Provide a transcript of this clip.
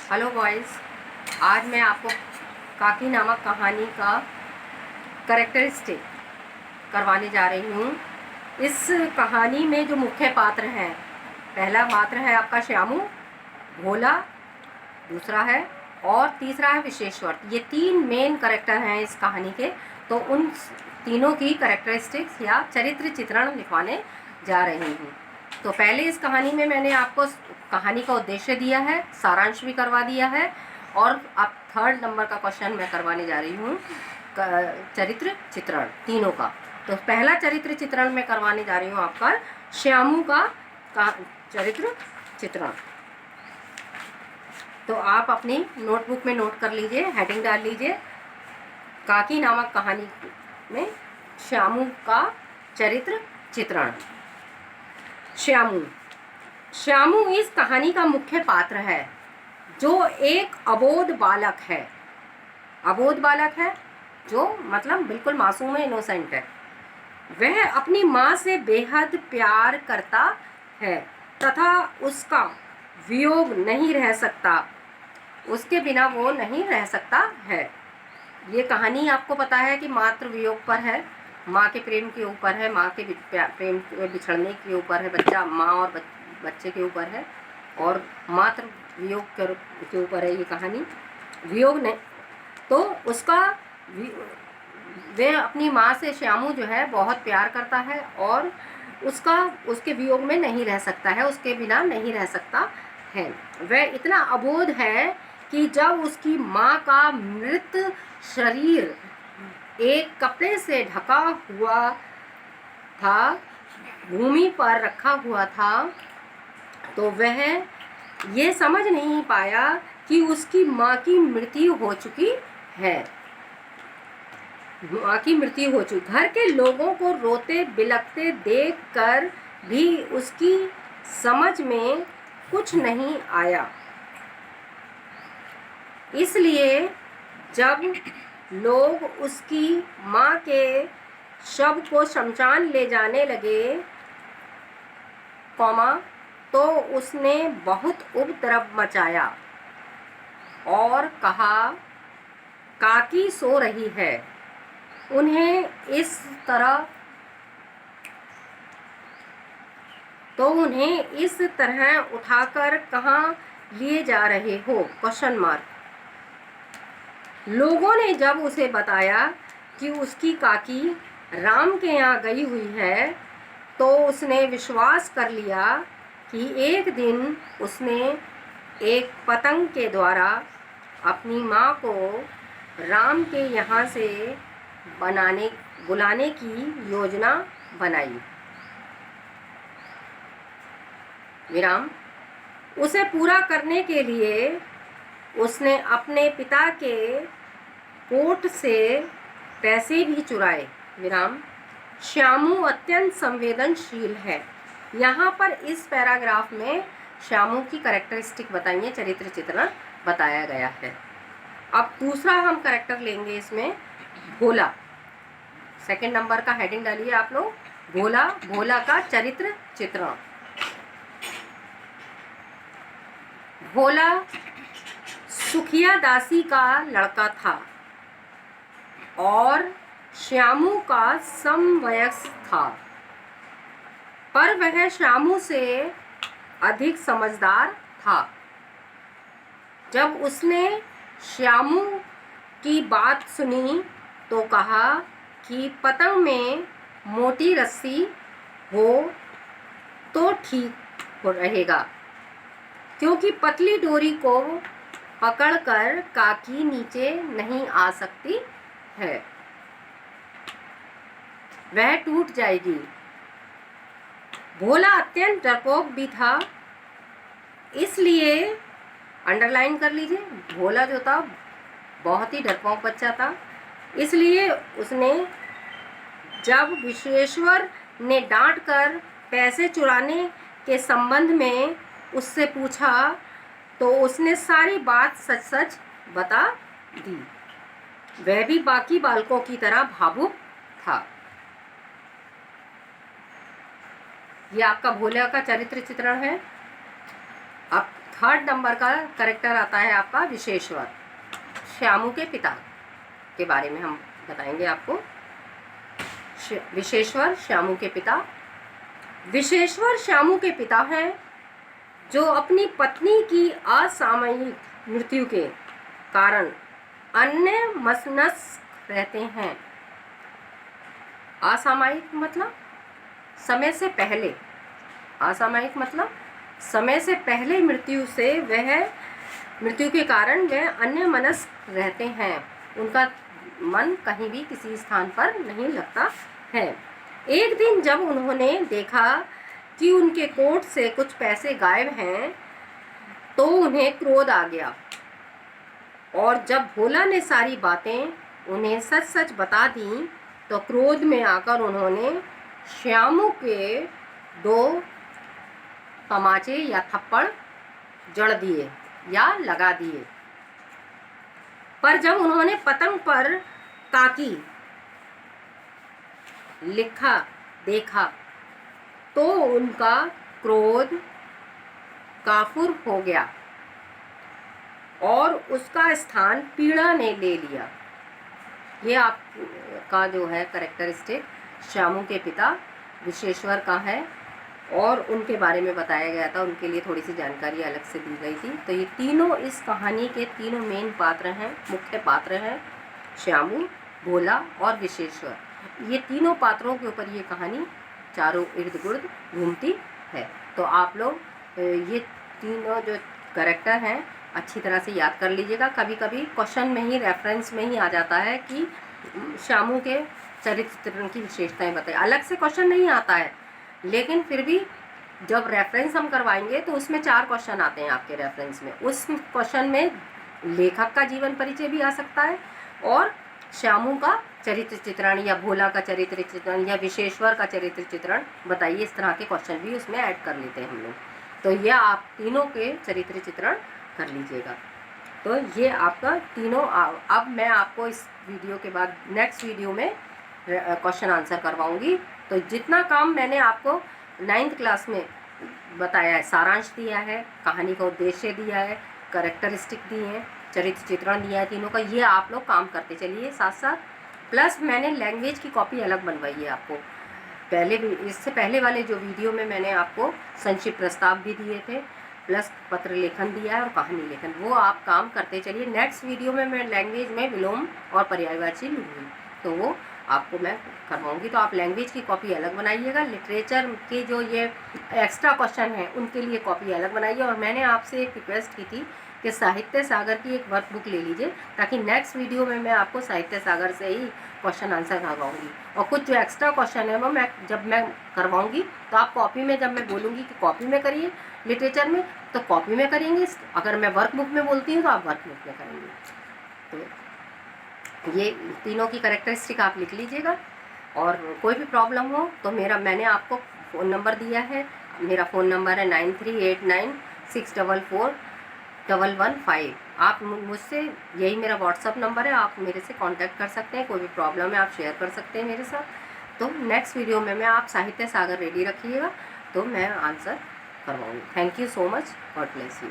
Hello boys, आज मैं आपको काकी नामक कहानी का करेक्टरिस्टिक करवाने जा रही हूँ। इस कहानी में जो मुख्य पात्र हैं, पहला पात्र है आपका श्यामू, भोला दूसरा है और तीसरा है विशेश्वर। ये तीन मेन करेक्टर हैं इस कहानी के। तो उन तीनों की करेक्टरिस्टिक्स या चरित्र चित्रण लिखवाने जा रही हूँ। तो पहले इस कहानी में मैंने आपको कहानी का उद्देश्य दिया है, सारांश भी करवा दिया है और अब 3rd नंबर का क्वेश्चन मैं करवाने जा रही हूँ, चरित्र चित्रण तीनों का। तो पहला चरित्र चित्रण मैं करवाने जा रही हूँ आपका श्यामू का चरित्र चित्रण। तो आप अपनी नोटबुक में नोट कर लीजिए, हेडिंग डाल लीजिए, काकी नामक कहानी में श्यामू का चरित्र चित्रण। श्यामू इस कहानी का मुख्य पात्र है, जो एक अबोध बालक है। अबोध बालक है जो मतलब बिल्कुल मासूम है, इनोसेंट है। वह अपनी माँ से बेहद प्यार करता है तथा उसका वियोग नहीं रह सकता, उसके बिना वो नहीं रह सकता है। ये कहानी आपको पता है कि मातृ वियोग पर है, माँ के प्रेम के ऊपर है, माँ के प्रेम बिछड़ने के ऊपर है, बच्चा माँ और बच्चे के ऊपर है और मातृ वियोग के ऊपर है ये कहानी। वियोग नहीं तो उसका वह अपनी माँ से श्यामू जो है बहुत प्यार करता है और उसके वियोग में नहीं रह सकता है, उसके बिना नहीं रह सकता है। वह इतना अबोध है कि जब उसकी माँ का मृत शरीर एक कपड़े से ढका हुआ था, भूमि पर रखा हुआ था, तो वह ये समझ नहीं पाया कि उसकी माँ की मृत्यु हो चुकी है। माँ की मृत्यु हो चुकी। घर के लोगों को रोते बिलखते देखकर भी उसकी समझ में कुछ नहीं आया। इसलिए जब लोग उसकी माँ के शव को शमशान ले जाने लगे, तो उसने बहुत उपद्रव मचाया और कहा, काकी सो रही है, उन्हें इस तरह उठाकर कहाँ लिए जा रहे हो? Question mark. लोगों ने जब उसे बताया कि उसकी काकी राम के यहाँ गई हुई है, तो उसने विश्वास कर लिया कि एक दिन उसने एक पतंग के द्वारा अपनी माँ को राम के यहाँ से बुलाने की योजना बनाई। विराम। उसे पूरा करने के लिए उसने अपने पिता के कोट से पैसे भी चुराए। विराम। श्यामू अत्यंत संवेदनशील है। यहाँ पर इस पैराग्राफ में श्यामू की कैरेक्टरिस्टिक बताई है, चरित्र चित्रण बताया गया है। अब दूसरा हम कैरेक्टर लेंगे इसमें, भोला। 2nd नंबर का हेडिंग डालिए आप लोग, भोला का चरित्र चित्रण। भोला सुखिया दासी का लड़का था और श्यामू का समवयस्क था, पर वह श्यामू से अधिक समझदार था। जब उसने श्यामू की बात सुनी तो कहा कि पतंग में मोटी रस्सी हो तो ठीक रहेगा, क्योंकि पतली डोरी को पकड़कर काकी नीचे नहीं आ सकती है, वह टूट जाएगी। भोला अत्यंत डरपोक भी था, इसलिए अंडरलाइन कर लीजिए, भोला जो था बहुत ही डरपोक बच्चा था। इसलिए उसने जब विश्वेश्वर ने डांट कर पैसे चुराने के संबंध में उससे पूछा, तो उसने सारी बात सच सच बता दी। वह भी बाकी बालकों की तरह भावुक था। यह आपका भोला का चरित्र चित्रण है। अब थर्ड नंबर का करेक्टर आता है आपका विशेश्वर। श्यामू के पिता के बारे में हम बताएंगे आपको। विशेश्वर श्यामू के पिता। विशेश्वर श्यामू के पिता हैं जो अपनी पत्नी की असामयिक मृत्यु के कारण अन्य मसनस रहते हैं। असामयिक मतलब समय से पहले, असामयिक मतलब समय से पहले मृत्यु के कारण वह अन्य मनस्क रहते हैं। उनका मन कहीं भी किसी स्थान पर नहीं लगता है। एक दिन जब उन्होंने देखा कि उनके कोट से कुछ पैसे गायब हैं तो उन्हें क्रोध आ गया, और जब भोला ने सारी बातें उन्हें सच सच बता दी तो क्रोध में आकर उन्होंने श्यामू के 2 तमाचे या थप्पड़ जड़ दिए या लगा दिए। पर जब उन्होंने पतंग पर काकी लिखा देखा तो उनका क्रोध काफुर हो गया और उसका स्थान पीड़ा ने ले लिया। ये आपका जो है कैरेक्टरिस्टिक श्यामू के पिता विशेश्वर का है, और उनके बारे में बताया गया था, उनके लिए थोड़ी सी जानकारी अलग से दी गई थी। तो ये तीनों इस कहानी के तीनों मेन पात्र हैं, मुख्य पात्र हैं, श्यामू, भोला और विशेश्वर। ये तीनों पात्रों के ऊपर ये कहानी चारों इर्द गिर्द घूमती है। तो आप लोग ये तीनों जो कैरेक्टर हैं अच्छी तरह से याद कर लीजिएगा। कभी कभी क्वेश्चन में ही, रेफरेंस में ही आ जाता है कि श्यामू के चरित्र की विशेषताएं बताएं। अलग से क्वेश्चन नहीं आता है, लेकिन फिर भी जब रेफरेंस हम करवाएंगे तो उसमें 4 क्वेश्चन आते हैं आपके रेफरेंस में। उस क्वेश्चन में लेखक का जीवन परिचय भी आ सकता है, और श्यामू का चरित्र चित्रण या भोला का चरित्र चित्रण या विशेश्वर का चरित्र चित्रण बताइए, इस तरह के क्वेश्चन भी उसमें ऐड कर लेते हैं हम लोग। तो ये आप तीनों के चरित्र चित्रण कर लीजिएगा। तो ये आपका तीनों। अब मैं आपको इस वीडियो के बाद नेक्स्ट वीडियो में क्वेश्चन आंसर करवाऊंगी। तो जितना काम मैंने आपको 9th क्लास में बताया है, सारांश दिया है, कहानी का उद्देश्य दिया है, कैरेक्टरिस्टिक दिए हैं, चरित्र चित्रण दिया है तीनों का, ये आप लोग काम करते चलिए साथ साथ। प्लस मैंने लैंग्वेज की कॉपी अलग बनवाई है आपको। पहले भी, इससे पहले वाले जो वीडियो में मैंने आपको संक्षिप्त प्रस्ताव भी दिए थे, प्लस पत्र लेखन दिया है और कहानी लेखन, वो आप काम करते चलिए। नेक्स्ट वीडियो में मैं लैंग्वेज में विलोम और पर्यायवाची लूँगी, तो वो आपको मैं करवाऊंगी। तो आप लैंग्वेज की कॉपी अलग बनाइएगा। लिटरेचर के जो ये एक्स्ट्रा क्वेश्चन हैं उनके लिए कॉपी अलग बनाइए। और मैंने आपसे एक रिक्वेस्ट की थी कि साहित्य सागर की एक वर्कबुक ले लीजिए, ताकि नेक्स्ट वीडियो में मैं आपको साहित्य सागर से ही क्वेश्चन आंसर करवाऊंगी। और कुछ जो एक्स्ट्रा क्वेश्चन है वो जब मैं करवाऊंगी तो आप कॉपी में, जब मैं बोलूँगी कि कॉपी में करिए लिटरेचर में, तो कॉपी में करेंगे। अगर मैं वर्कबुक में बोलती हूँ तो आप वर्कबुक में करेंगे। तो ये तीनों की कैरेक्टरिस्टिक आप लिख लीजिएगा। और कोई भी प्रॉब्लम हो तो मैंने आपको फ़ोन नंबर दिया है। मेरा फ़ोन नंबर है 9389644115। आप मुझसे, यही मेरा व्हाट्सअप नंबर है, आप मेरे से कांटेक्ट कर सकते हैं। कोई भी प्रॉब्लम है आप शेयर कर सकते हैं मेरे साथ। तो नेक्स्ट वीडियो में मैं, आप साहित्य सागर रेडी रखिएगा तो मैं आंसर करवाऊँगी। Thank you so much. God bless you.